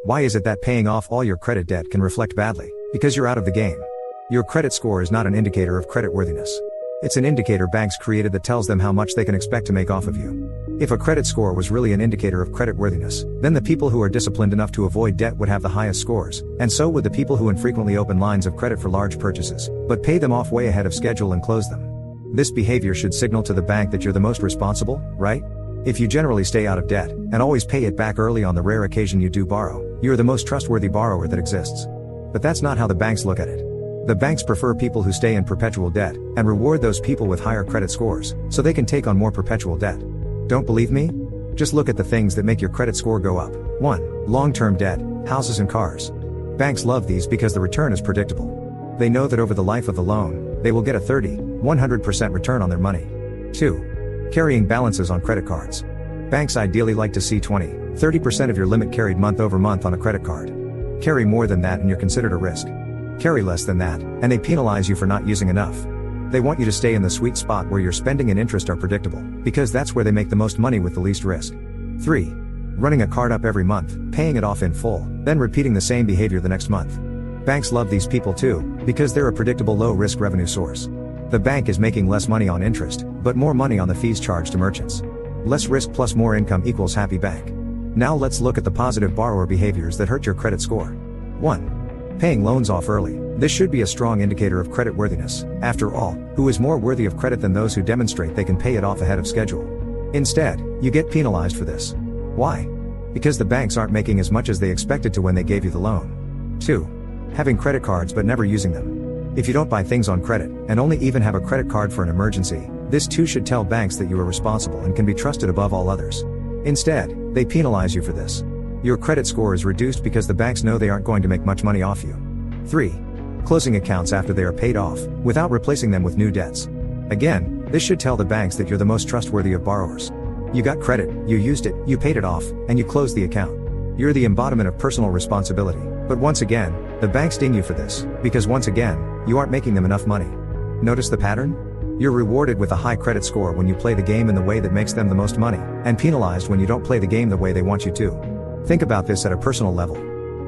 Why is it that paying off all your credit debt can reflect badly? Because you're out of the game. Your credit score is not an indicator of creditworthiness. It's an indicator banks created that tells them how much they can expect to make off of you. If a credit score was really an indicator of creditworthiness, then the people who are disciplined enough to avoid debt would have the highest scores, and so would the people who infrequently open lines of credit for large purchases, but pay them off way ahead of schedule and close them. This behavior should signal to the bank that you're the most responsible, right? If you generally stay out of debt, and always pay it back early on the rare occasion you do borrow, you're the most trustworthy borrower that exists. But that's not how the banks look at it. The banks prefer people who stay in perpetual debt, and reward those people with higher credit scores, so they can take on more perpetual debt. Don't believe me? Just look at the things that make your credit score go up. 1. Long-term debt, houses and cars. Banks love these because the return is predictable. They know that over the life of the loan, they will get a 100% return on their money. 2. Carrying balances on credit cards. Banks ideally like to see 30% of your limit carried month over month on a credit card. Carry more than that and you're considered a risk. Carry less than that, and they penalize you for not using enough. They want you to stay in the sweet spot where your spending and interest are predictable, because that's where they make the most money with the least risk. 3. Running a card up every month, paying it off in full, then repeating the same behavior the next month. Banks love these people too, because they're a predictable low-risk revenue source. The bank is making less money on interest, but more money on the fees charged to merchants. Less risk plus more income equals happy bank. Now let's look at the positive borrower behaviors that hurt your credit score. 1. Paying loans off early. This should be a strong indicator of creditworthiness. After all, who is more worthy of credit than those who demonstrate they can pay it off ahead of schedule? Instead, you get penalized for this. Why? Because the banks aren't making as much as they expected to when they gave you the loan. 2. Having credit cards but never using them. If you don't buy things on credit, and only even have a credit card for an emergency, this too should tell banks that you are responsible and can be trusted above all others. Instead, they penalize you for this. Your credit score is reduced because the banks know they aren't going to make much money off you. 3. Closing accounts after they are paid off, without replacing them with new debts. Again, this should tell the banks that you're the most trustworthy of borrowers. You got credit, you used it, you paid it off, and you closed the account. You're the embodiment of personal responsibility. But once again, the banks ding you for this, because once again, you aren't making them enough money. Notice the pattern? You're rewarded with a high credit score when you play the game in the way that makes them the most money, and penalized when you don't play the game the way they want you to. Think about this at a personal level.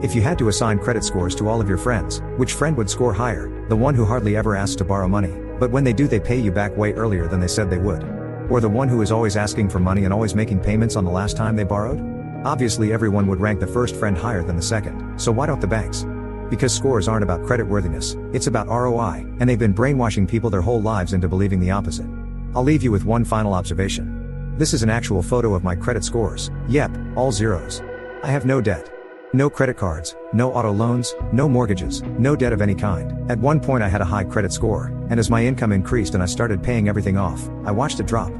If you had to assign credit scores to all of your friends, which friend would score higher? The one who hardly ever asks to borrow money, but when they do they pay you back way earlier than they said they would? Or the one who is always asking for money and always making payments on the last time they borrowed? Obviously everyone would rank the first friend higher than the second, so why don't the banks? Because scores aren't about creditworthiness, it's about ROI, and they've been brainwashing people their whole lives into believing the opposite. I'll leave you with one final observation. This is an actual photo of my credit scores. Yep, all zeros. I have no debt. No credit cards, no auto loans, no mortgages, no debt of any kind. At one point I had a high credit score, and as my income increased and I started paying everything off, I watched it drop.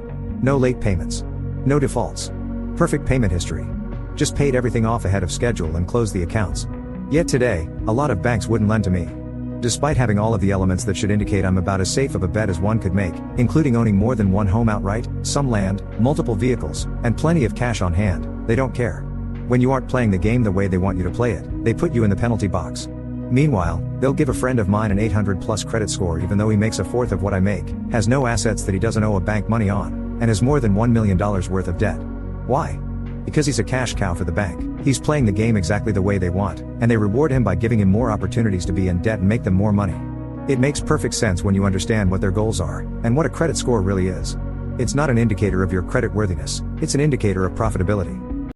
No late payments. No defaults. Perfect payment history. Just paid everything off ahead of schedule and closed the accounts. Yet today, a lot of banks wouldn't lend to me. Despite having all of the elements that should indicate I'm about as safe of a bet as one could make, including owning more than one home outright, some land, multiple vehicles, and plenty of cash on hand, they don't care. When you aren't playing the game the way they want you to play it, they put you in the penalty box. Meanwhile, they'll give a friend of mine an 800 plus credit score even though he makes a fourth of what I make, has no assets that he doesn't owe a bank money on, and has more than $1 million worth of debt. Why? Because he's a cash cow for the bank. He's playing the game exactly the way they want, and they reward him by giving him more opportunities to be in debt and make them more money. It makes perfect sense when you understand what their goals are, and what a credit score really is. It's not an indicator of your credit worthiness, it's an indicator of profitability.